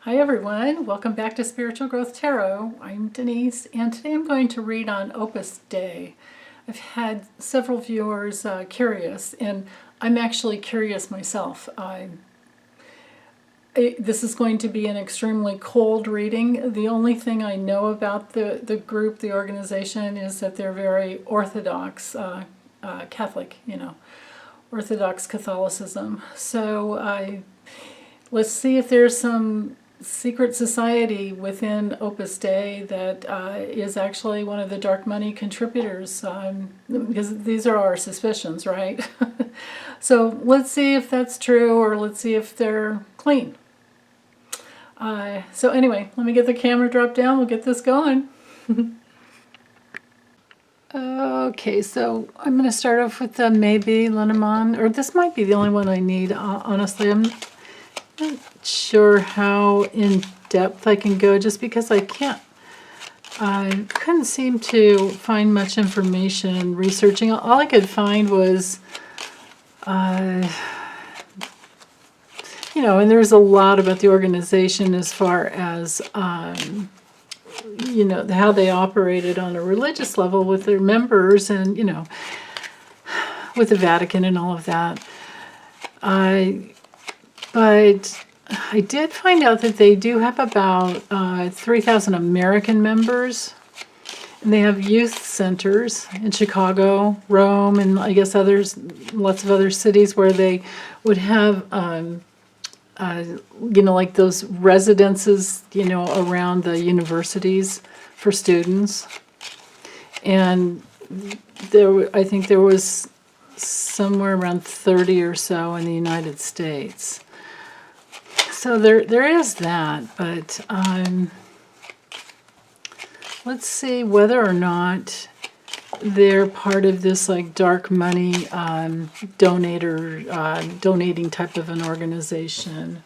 Hi everyone, welcome back to Spiritual Growth Tarot. I'm Denise, and today I'm going to read on Opus Day. I've had several viewers curious, and I'm actually curious myself. This is going to be an extremely cold reading. The only thing I know about the group, the organization, is that they're very Orthodox Catholic, Orthodox Catholicism. So let's see if there's some secret society within Opus Dei that is actually one of the dark money contributors, because these are our suspicions, right? So let's see if that's true, or let's see if they're clean. So anyway, let me get the camera dropped down. We'll get this going. Okay, so I'm going to start off with the maybe Lenormand, or this might be the only one I need. Honestly, I'm not sure how in depth I can go, just because I couldn't seem to find much information researching. All I could find was, and there's a lot about the organization as far as, how they operated on a religious level with their members and, with the Vatican and all of that. But I did find out that they do have about 3,000 American members, and they have youth centers in Chicago, Rome, and I guess lots of other cities where they would have, like those residences, around the universities for students. And I think there was somewhere around 30 or so in the United States. So there is that, but let's see whether or not they're part of this like dark money donating type of an organization.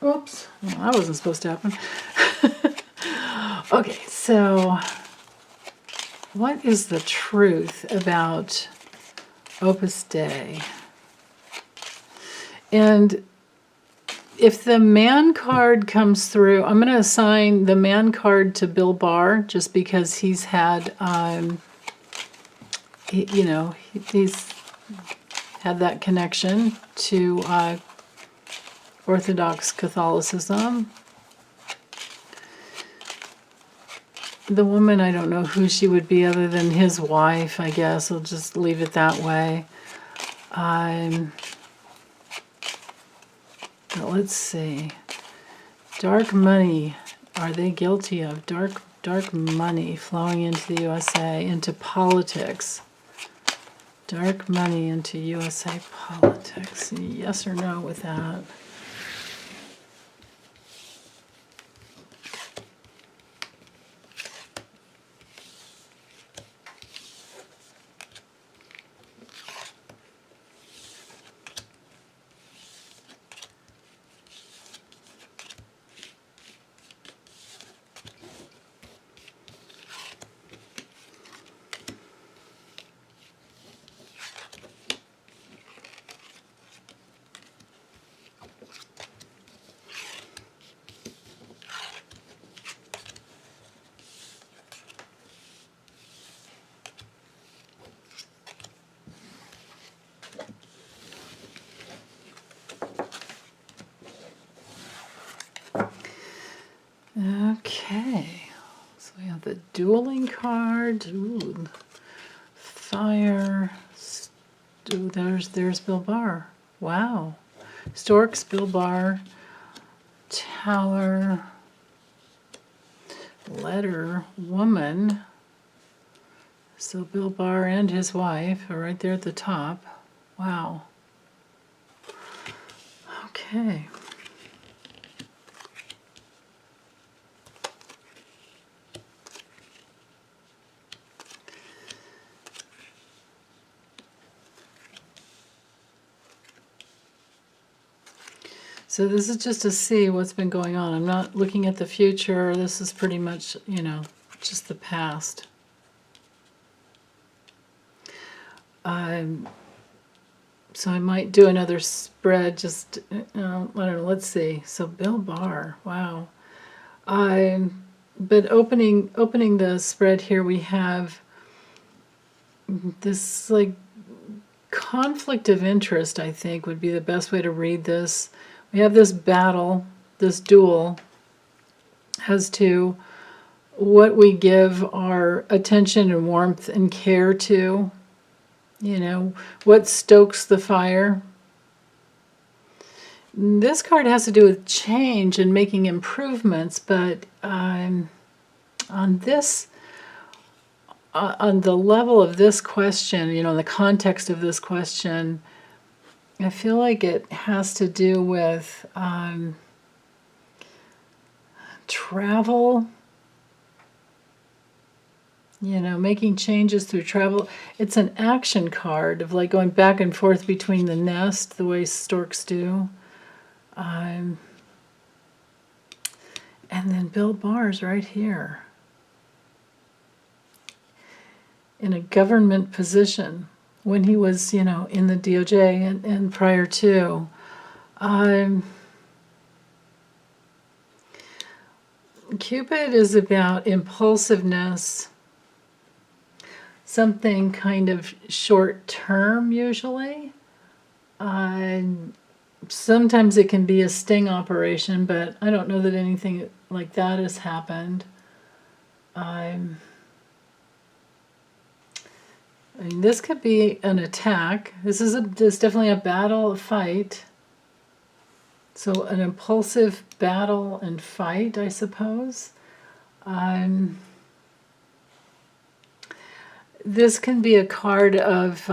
Oops, well, that wasn't supposed to happen. Okay, so what is the truth about Opus Dei? And if the man card comes through, I'm going to assign the man card to Bill Barr, just because he's had, he's had that connection to Orthodox Catholicism. The woman, I don't know who she would be other than his wife, I guess. I'll just leave it that way. Let's see. Dark money. Are they guilty of dark money flowing into the USA, into politics? Dark money into USA politics. Yes or no with that? Okay, so we have the dueling card. Ooh, fire. Ooh, there's Bill Barr. Wow. Storks, Bill Barr. Tower. Letter, woman. So Bill Barr and his wife are right there at the top. Wow. Okay. So this is just to see what's been going on. I'm not looking at the future. This is pretty much, just the past. So I might do another spread, just, I don't know, let's see. So Bill Barr, wow. But opening the spread here, we have this like conflict of interest, I think, would be the best way to read this. We have this battle, this duel, as to what we give our attention and warmth and care to. You know, what stokes the fire. This card has to do with change and making improvements, but on this, on the level of this question, you know, in the context of this question, I feel like it has to do with travel, you know, making changes through travel. It's an action card of like going back and forth between the nest, the way storks do. And then Bill Barr's right here in a government position when he was, you know, in the DOJ and prior to. Cupid is about impulsiveness, something kind of short term usually. Sometimes it can be a sting operation, but I don't know that anything like that has happened. I mean, this could be an attack. This is definitely a battle, a fight. So an impulsive battle and fight, I suppose. This can be a card of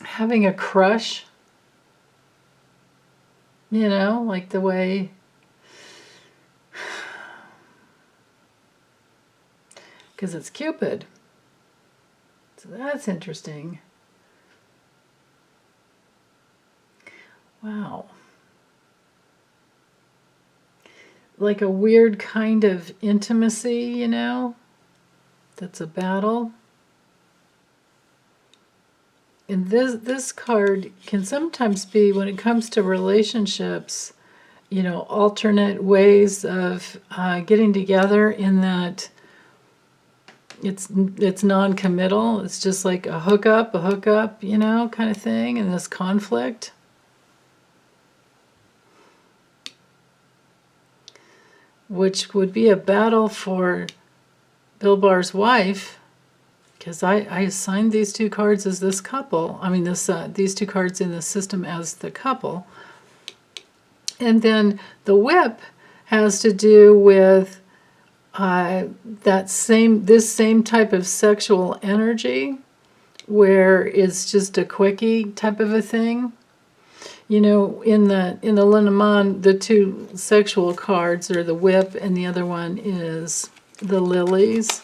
having a crush. You know, like the way, because it's Cupid. So that's interesting. Wow. Like a weird kind of intimacy, you know, that's a battle. And this card can sometimes be, when it comes to relationships, you know, alternate ways of getting together, in that it's non-committal. It's just like a hookup, you know, kind of thing, and this conflict. Which would be a battle for Bill Barr's wife, because I assigned these two cards as this couple. I mean, these two cards in the system as the couple. And then the whip has to do with this same type of sexual energy, where it's just a quickie type of a thing. You know, in the Lenormand, the two sexual cards are the whip, and the other one is the lilies.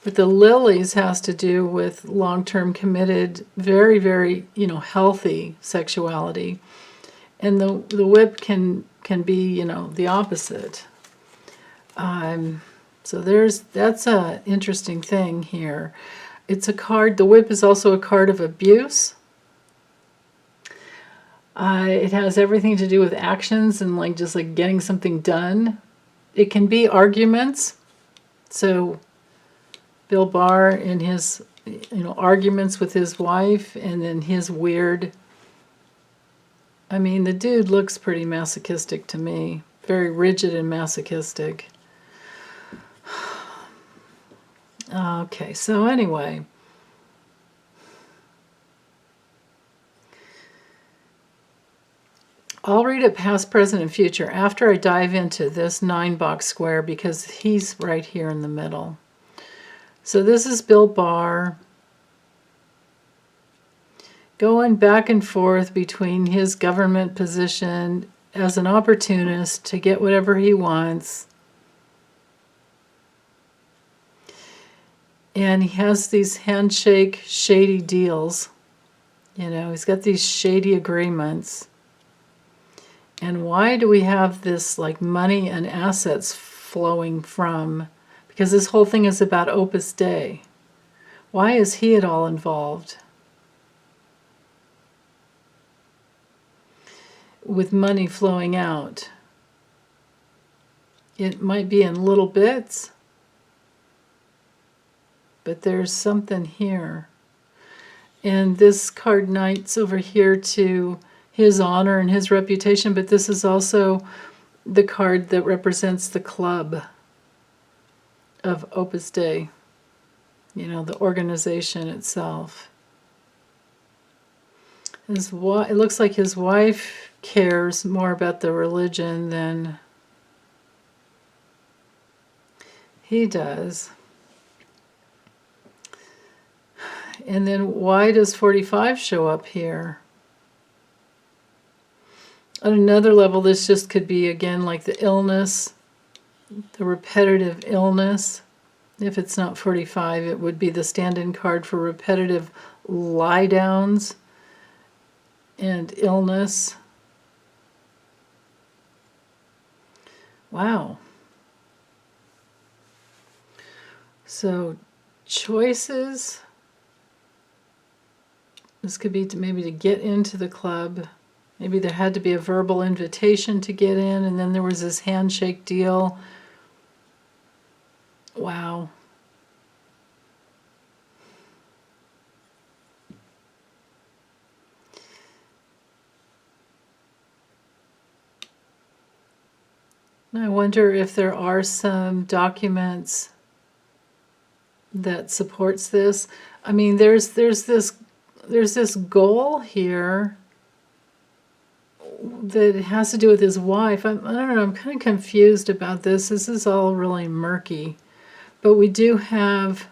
But the lilies has to do with long-term committed, very, very, you know, healthy sexuality. And the whip can be, you know, the opposite. So that's a interesting thing here. It's a card, the whip is also a card of abuse. It has everything to do with actions and like just like getting something done. It can be arguments. So Bill Barr in his, you know, arguments with his wife, and then his weird, I mean, the dude looks pretty masochistic to me. Very rigid and masochistic. Okay, so anyway. I'll read it past, present, and future after I dive into this 9-box square, because he's right here in the middle. So this is Bill Barr going back and forth between his government position as an opportunist to get whatever he wants. And he has these handshake shady deals. You know, he's got these shady agreements. And why do we have this like money and assets flowing from? Because this whole thing is about Opus Dei. Why is he at all involved? with money flowing out. It might be in little bits, but there's something here. And this card knights over here to his honor and his reputation, but this is also the card that represents the club of Opus Dei, you know, the organization itself. It looks like his wife cares more about the religion than he does. And then why does 45 show up here? On another level, this just could be, again, like the illness, the repetitive illness. If it's not 45, it would be the stand-in card for repetitive lie-downs and illness. Wow. So, choices. This could be maybe to get into the club. Maybe there had to be a verbal invitation to get in, and then there was this handshake deal. Wow. I wonder if there are some documents that supports this. I mean, there's this goal here that has to do with his wife. I don't know, I'm kind of confused about this. This is all really murky. But we do have,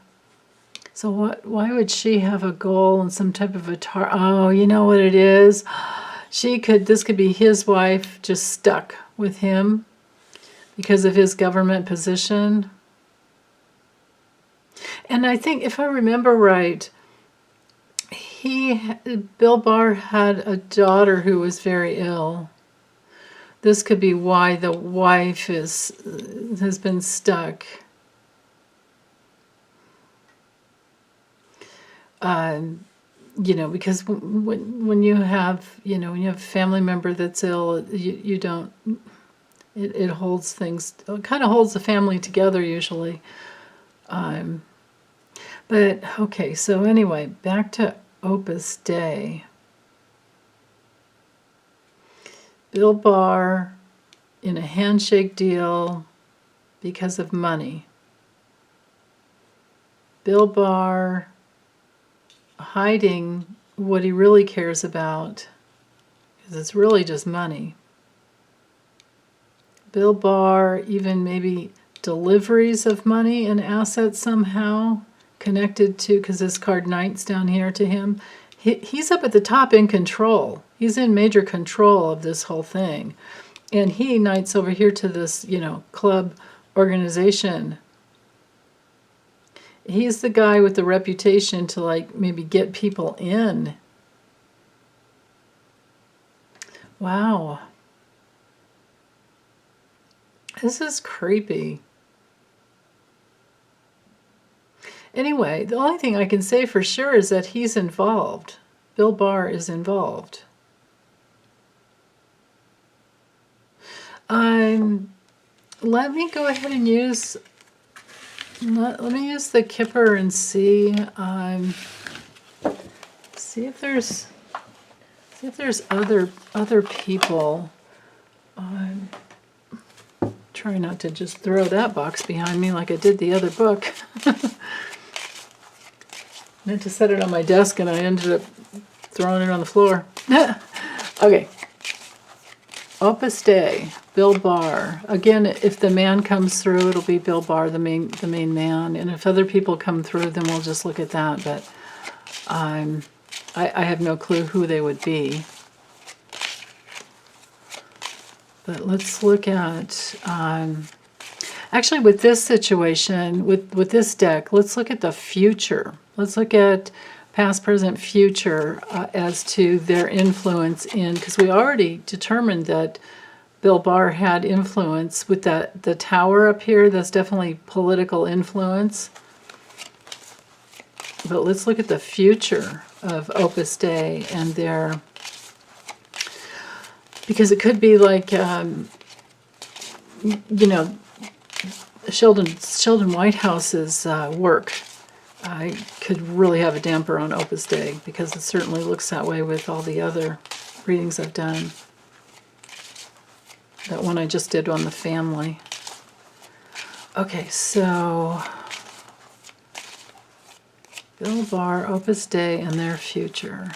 so why would she have a goal and some type of oh, you know what it is? This could be his wife just stuck with him because of his government position. And I think, if I remember right, Bill Barr had a daughter who was very ill. This could be why the wife has been stuck. You know, because when you have, you know, when you have a family member that's ill, you don't. It holds things. It kind of holds the family together usually. But okay, so anyway, back to Opus Dei. Bill Barr in a handshake deal because of money. Bill Barr hiding what he really cares about, because it's really just money. Bill Barr even maybe deliveries of money and assets somehow connected to, because this card Knight's down here to him. He's up at the top in control. He's in major control of this whole thing. And he Knight's over here to this, you know, club organization. He's the guy with the reputation to, like, maybe get people in. Wow. This is creepy. Anyway, the only thing I can say for sure is that he's involved. Bill Barr is involved. Let me go ahead and use. Let me use the Kipper and see. See if there's other people. Try not to just throw that box behind me like I did the other book. I meant to set it on my desk and I ended up throwing it on the floor. Okay. Opus Dei, Bill Barr. Again, if the man comes through, it'll be Bill Barr, the main man. And if other people come through, then we'll just look at that. But I have no clue who they would be. But let's look at, actually with this situation, with this deck, let's look at the future. Let's look at past, present, future as to their influence in, because we already determined that Bill Barr had influence with the tower up here. That's definitely political influence. But let's look at the future of Opus Dei and their, because it could be like, you know, Sheldon Whitehouse's work could really have a damper on Opus Dei, because it certainly looks that way with all the other readings I've done. That one I just did on the family. Okay, so Bill Barr, Opus Dei, and their future.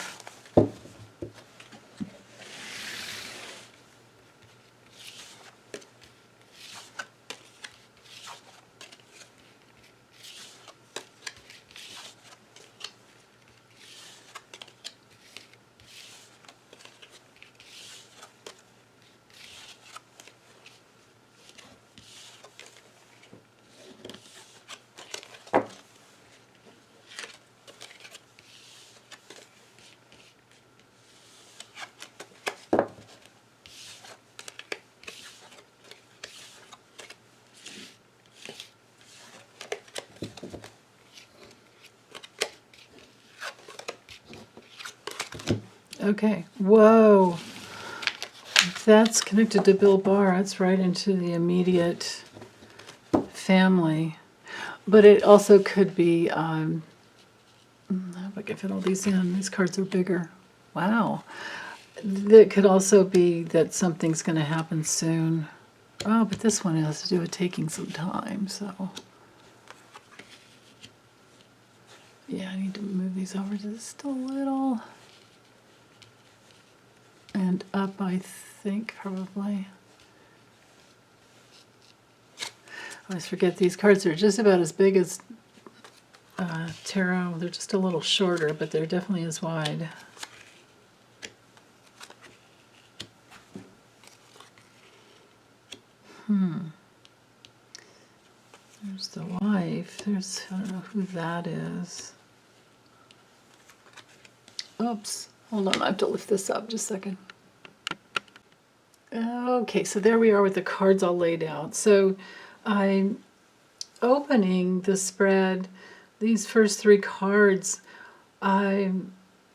Okay, whoa, that's connected to Bill Barr. That's right into the immediate family. But it also could be, if I can fit all these in, these cards are bigger. Wow. It could also be that something's going to happen soon. Oh, but this one has to do with taking some time, so. Yeah, I need to move these over just a little. And up, I think, probably. I always forget these cards are just about as big as tarot. They're just a little shorter, but they're definitely as wide. There's the wife. There's, I don't know who that is. Oops. Hold on, I have to lift this up just a second. Okay, so there we are with the cards all laid out. So I'm opening the spread. These first three cards,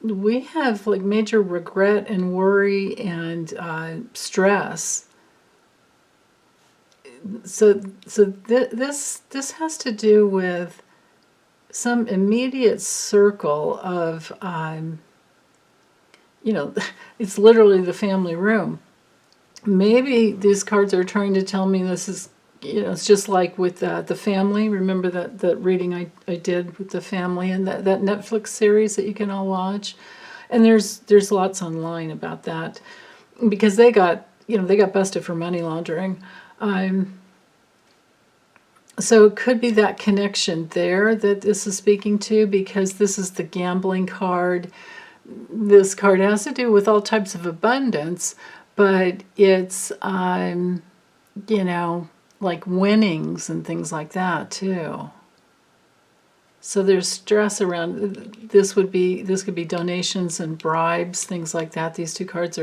we have like major regret and worry and stress. So this has to do with some immediate circle of, you know, it's literally the family room. Maybe these cards are trying to tell me this is, you know, it's just like with the family. Remember that reading I did with the family and that Netflix series that you can all watch? And there's lots online about that, because they got busted for money laundering. So it could be that connection there that this is speaking to, because this is the gambling card. This card has to do with all types of abundance, but it's, you know, like winnings and things like that too. So there's stress around, this could be donations and bribes, things like that. These two cards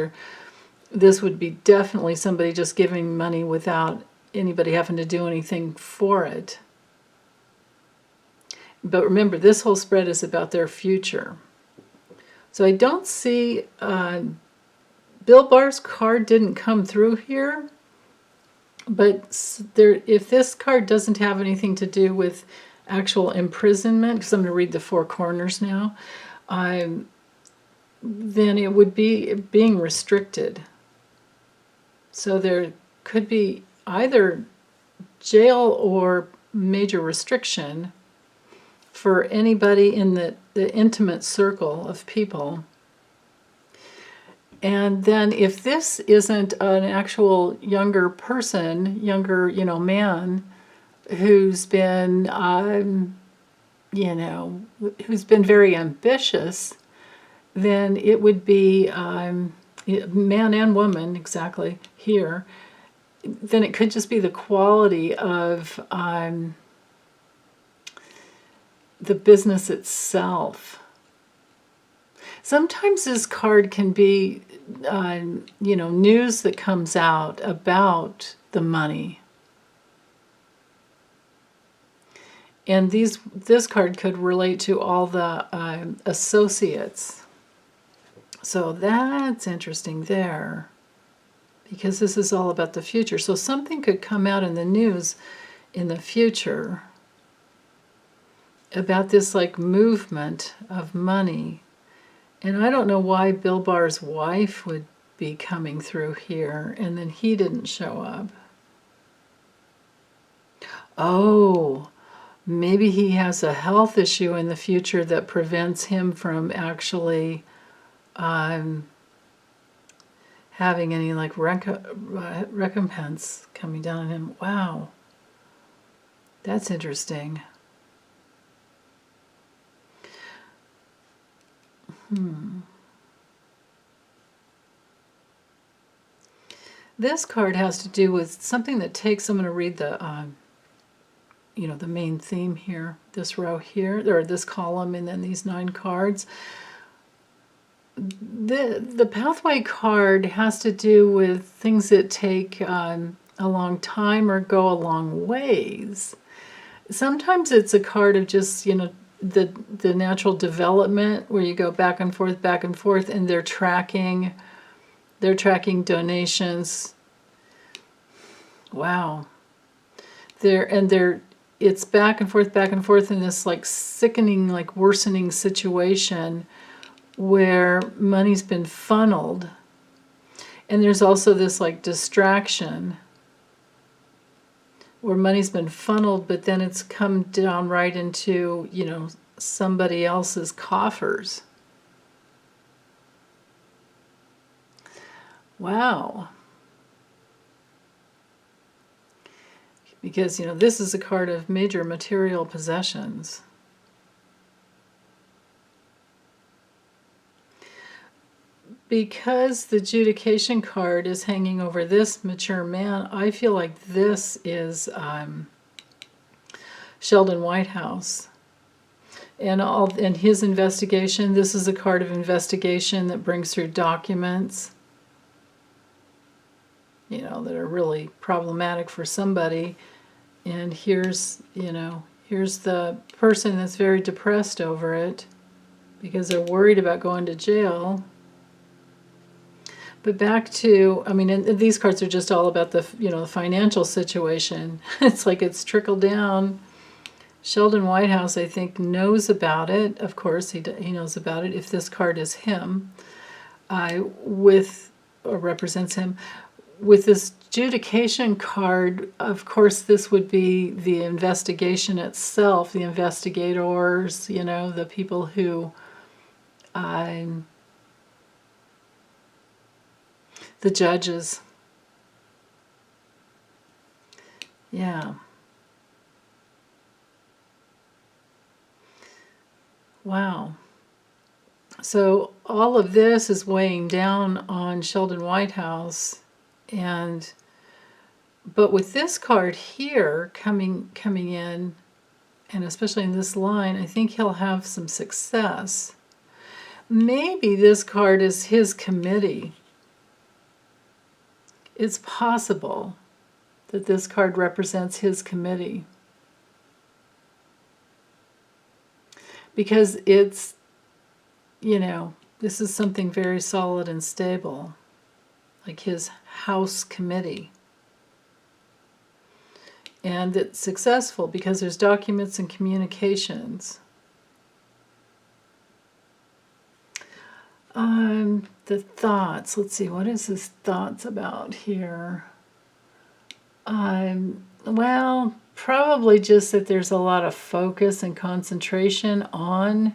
this would be definitely somebody just giving money without anybody having to do anything for it. But remember, this whole spread is about their future. So I don't see, Bill Barr's card didn't come through here, but if this card doesn't have anything to do with actual imprisonment, because I'm going to read the four corners now, then it would be being restricted. So there could be either jail or major restriction for anybody in the intimate circle of people. And then if this isn't an actual younger person, you know, man, who's been, you know, who's been very ambitious, then it would be man and woman, exactly, here. Then it could just be the quality of the business itself. Sometimes this card can be, you know, news that comes out about the money. And this card could relate to all the associates. So that's interesting there. because this is all about the future. So something could come out in the news in the future about this like movement of money. And I don't know why Bill Barr's wife would be coming through here and then he didn't show up. Oh, maybe he has a health issue in the future that prevents him from actually having any like recompense coming down on him. Wow, that's interesting. This card has to do with something that takes, I'm going to read the, the main theme here, this row here, or this column, and then these 9 cards. The pathway card has to do with things that take a long time or go a long ways. Sometimes it's a card of just, the natural development where you go back and forth, and they're tracking donations. Wow. It's back and forth in this like sickening, like worsening situation where money's been funneled. And there's also this like distraction where money's been funneled, but then it's come down right into, somebody else's coffers. Wow. Because, this is a card of major material possessions. Because the adjudication card is hanging over this mature man, I feel like this is Sheldon Whitehouse. And his investigation, this is a card of investigation that brings through documents, that are really problematic for somebody. And here's the person that's very depressed over it because they're worried about going to jail. But back to, and these cards are just all about the, the financial situation. It's like it's trickled down. Sheldon Whitehouse, I think, knows about it. Of course, he knows about it if this card is him, or represents him. With this adjudication card, of course, this would be the investigation itself, the investigators, the people who, the judges. Yeah. Wow. So all of this is weighing down on Sheldon Whitehouse. But with this card here coming in, and especially in this line, I think he'll have some success. Maybe this card is his committee. It's possible that this card represents his committee. Because it's, this is something very solid and stable. Like his house committee. And it's successful because there's documents and communications. The thoughts, let's see, what is his thoughts about here? Well, probably just that there's a lot of focus and concentration on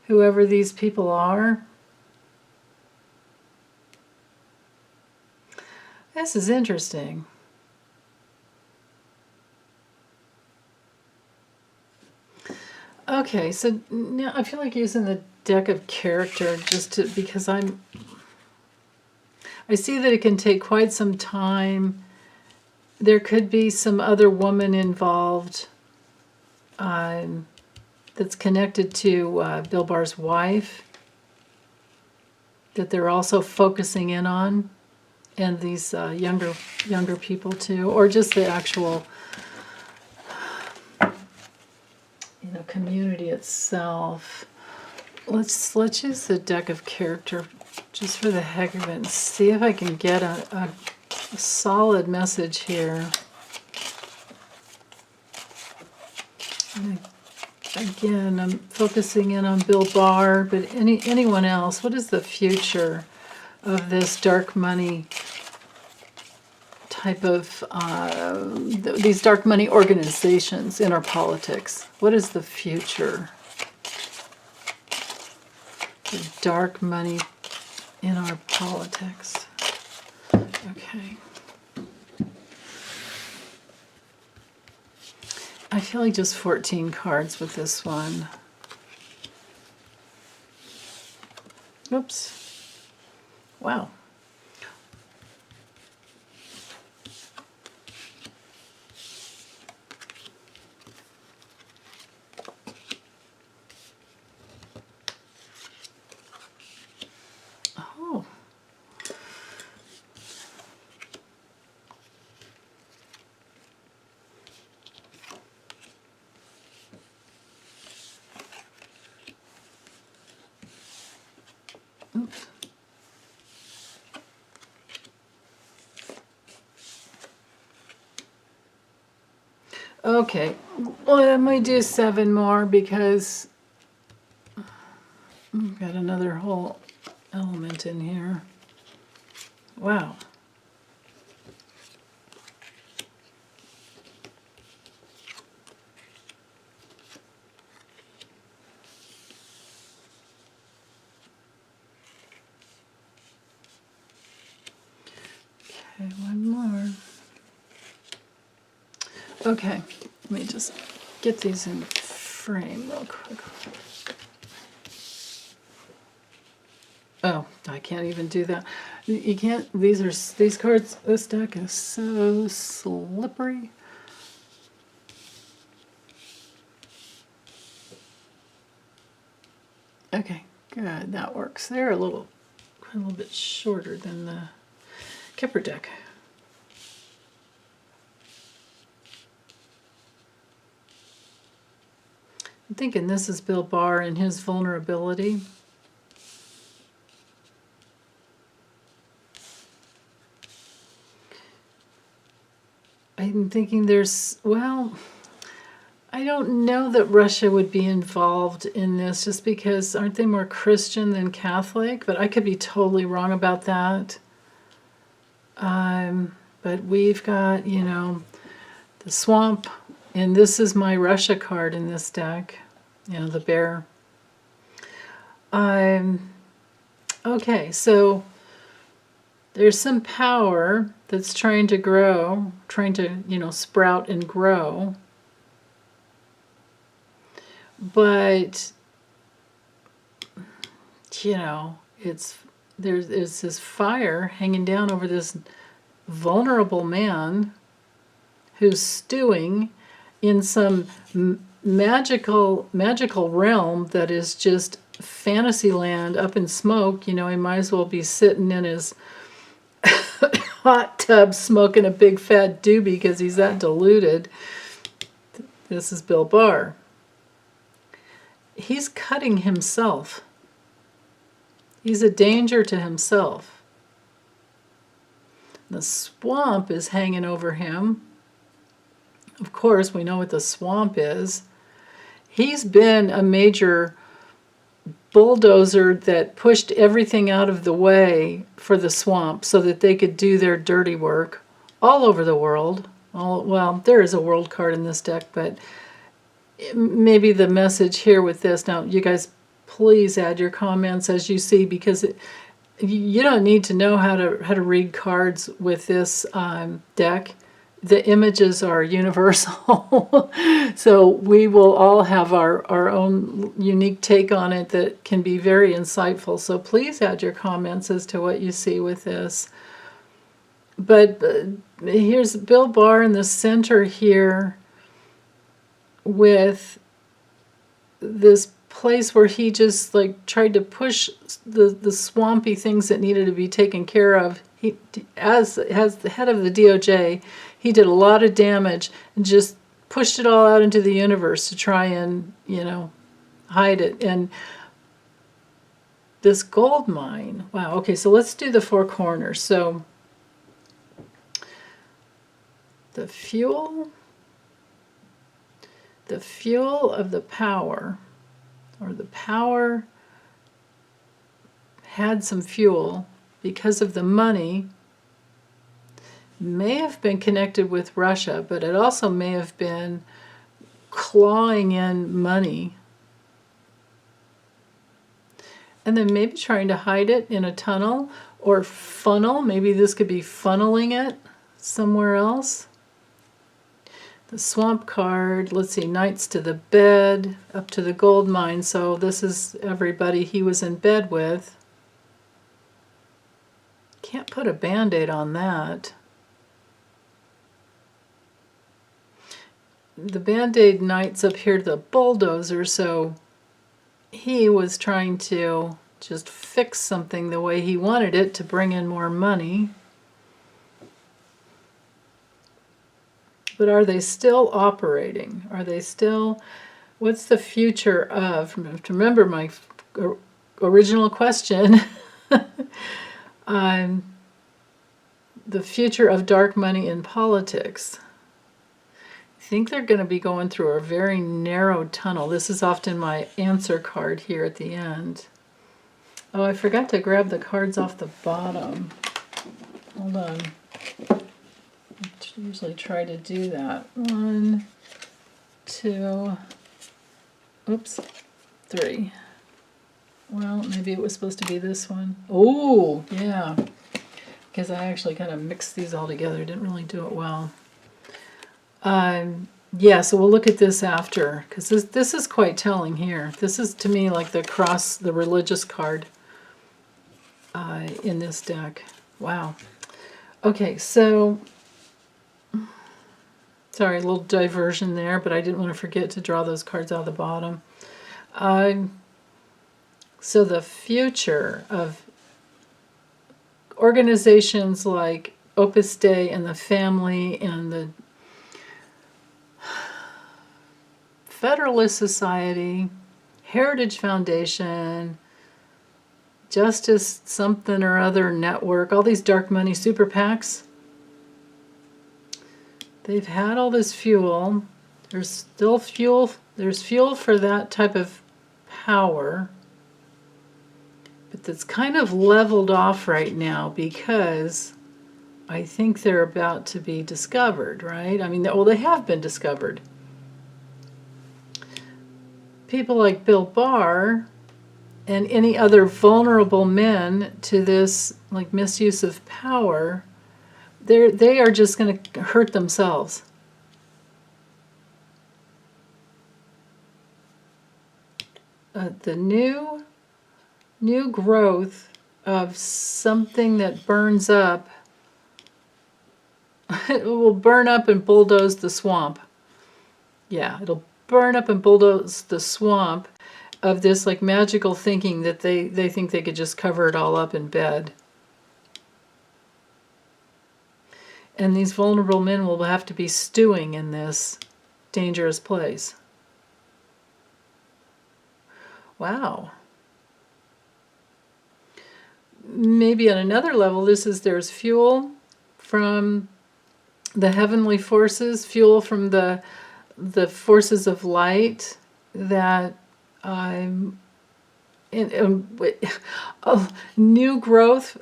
whoever these people are. This is interesting. Okay, so now I feel like using the deck of character because I see that it can take quite some time. There could be some other woman involved that's connected to Bill Barr's wife that they're also focusing in on. And these younger people too, or just the actual, community itself. Let's use the deck of character just for the heck of it and see if I can get a a solid message here. And again, I'm focusing in on Bill Barr, but anyone else, what is the future of this dark money type of, these dark money organizations in our politics? What is the future? The dark money in our politics. Okay. I feel like just 14 cards with this one. Oops. Wow. Oh. Oops. Okay, well, I might do 7 more because I've got another whole element in here. Wow. Okay, one more. Okay, let me just get these in frame real quick. Oh, I can't even do that. You can't, these cards, this deck is so slippery. Okay, good, that works. They're a little bit shorter than the Kipper deck. I'm thinking this is Bill Barr and his vulnerability. I'm thinking there's, well, I don't know that Russia would be involved in this just because aren't they more Christian than Catholic? But I could be totally wrong about that. But we've got, you know, the swamp, and this is my Russia card in this deck, you know, the bear. Okay, so there's some power that's trying to grow, trying to, you know, sprout and grow. But, you know, there's this fire hanging down over this vulnerable man who's stewing in some magical realm that is just fantasy land up in smoke. You know, he might as well be sitting in his hot tub smoking a big fat doobie because he's that deluded. This is Bill Barr. He's cutting himself. He's a danger to himself. The swamp is hanging over him. Of course, we know what the swamp is. He's been a major bulldozer that pushed everything out of the way for the swamp so that they could do their dirty work all over the world. Well, there is a world card in this deck, but maybe the message here with this. Now, you guys, please add your comments as you see, because you don't need to know how to read cards with this deck. The images are universal. So we will all have our own unique take on it that can be very insightful. So please add your comments as to what you see with this. But here's Bill Barr in the center here with this place where he just like tried to push the swampy things that needed to be taken care of. He, as the head of the DOJ, he did a lot of damage and just pushed it all out into the universe to try and, you know, hide it. And this gold mine, wow, okay, so let's do the four corners. So the fuel of the power, or the power had some fuel because of the money, may have been connected with Russia, but it also may have been clawing in money and then maybe trying to hide it in a tunnel or funnel. Maybe this could be funneling it somewhere else. The swamp card, let's see, Knights to the bed, up to the gold mine. So this is everybody he was in bed with. Can't put a Band-Aid on that. The Band-Aid Knight's up here to the bulldozer, so he was trying to just fix something the way he wanted it to bring in more money. But are they still operating? Are they still, what's the future of, remember my original question, the future of dark money in politics. I think they're going to be going through a very narrow tunnel. This is often my answer card here at the end. Oh, I forgot to grab the cards off the bottom. Hold on. I usually try to do that. 1, 2, oops, 3. Well, maybe it was supposed to be this one. Oh, yeah. Because I actually kind of mixed these all together. Didn't really do it well. Yeah, so we'll look at this after, because this is quite telling here. This is, to me, like the cross, the religious card in this deck. Wow. Okay, so, sorry, a little diversion there, but I didn't want to forget to draw those cards out of the bottom. So the future of organizations like Opus Dei and the Family and the Federalist Society, Heritage Foundation, Justice something or other network, all these dark money super PACs, they've had all this fuel. There's still fuel. There's fuel for that type of power. But that's kind of leveled off right now because I think they're about to be discovered, right? I mean, well, they have been discovered. People like Bill Barr and any other vulnerable men to this like misuse of power, they are just going to hurt themselves. The new growth of something that burns up, it will burn up and bulldoze the swamp. Yeah, it'll burn up and bulldoze the swamp of this like magical thinking that they think they could just cover it all up in bed. And these vulnerable men will have to be stewing in this dangerous place. Wow. Maybe on another level, there's fuel from the heavenly forces, fuel from the forces of light that new growth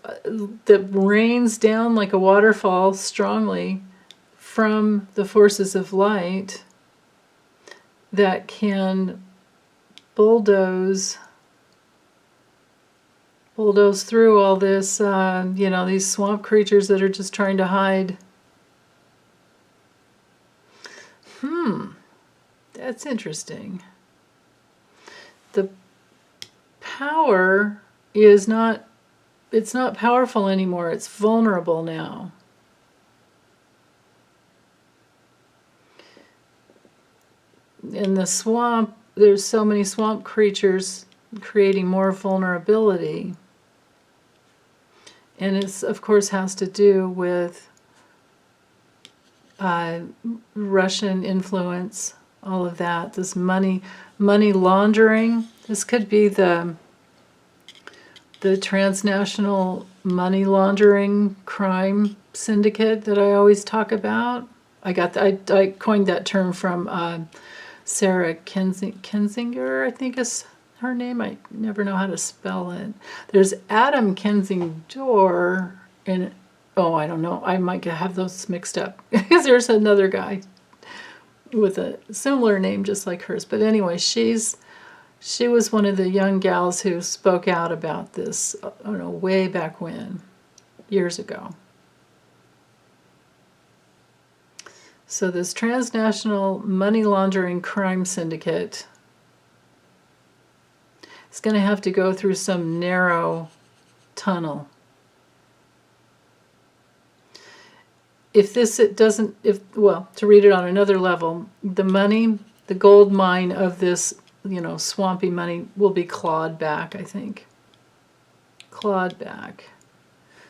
that rains down like a waterfall strongly from the forces of light that can bulldoze through all this, these swamp creatures that are just trying to hide. That's interesting. The power is not, it's not powerful anymore, it's vulnerable now. In the swamp, there's so many swamp creatures creating more vulnerability. And it's, of course, has to do with Russian influence, all of that, this money laundering. This could be the transnational money laundering crime syndicate that I always talk about. I coined that term from Sarah Kensinger, I think is her name. I never know how to spell it. There's Adam Kensingdor, and oh, I don't know. I might have those mixed up because there's another guy with a similar name just like hers. But anyway, she was one of the young gals who spoke out about this, I don't know, way back when, years ago. So this transnational money laundering crime syndicate is going to have to go through some narrow tunnel. Well, to read it on another level, the money, the gold mine of this, swampy money will be clawed back, I think. Clawed back.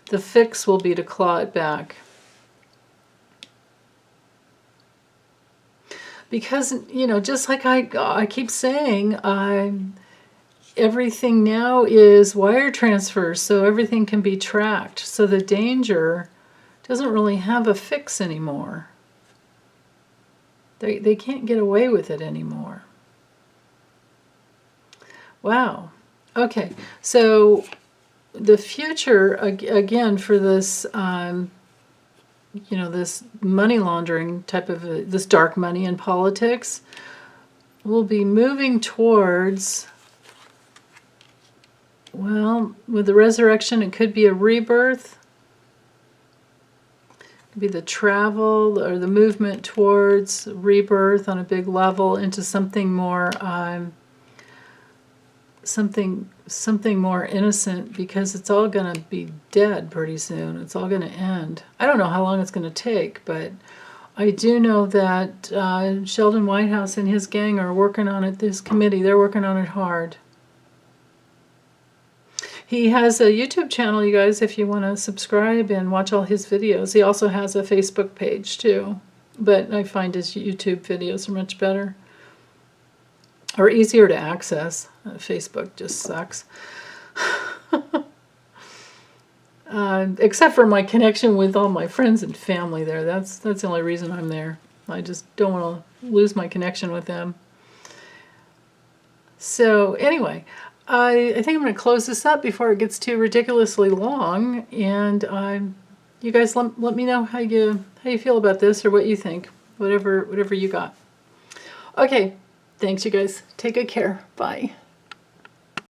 The fix will be to claw it back. Because, just like I keep saying, everything now is wire transfers, so everything can be tracked. So the danger doesn't really have a fix anymore. They can't get away with it anymore. Wow. Okay, so the future, again, for this, this money laundering type of, this dark money in politics, will be moving towards, well, with the resurrection, it could be a rebirth. Be the travel or the movement towards rebirth on a big level into something more, something more innocent, because it's all going to be dead pretty soon. It's all going to end. I don't know how long it's going to take, but I do know that Sheldon Whitehouse and his gang are working on it. This committee, they're working on it hard. He has a YouTube channel, you guys, if you want to subscribe and watch all his videos. He also has a Facebook page, too. But I find his YouTube videos are much better. Or easier to access. Facebook just sucks. Except for my connection with all my friends and family there. That's the only reason I'm there. I just don't want to lose my connection with them. So, anyway, I think I'm going to close this up before it gets too ridiculously long, and you guys let me know how you feel about this or what you think, whatever you got. Okay, thanks you guys. Take good care. Bye.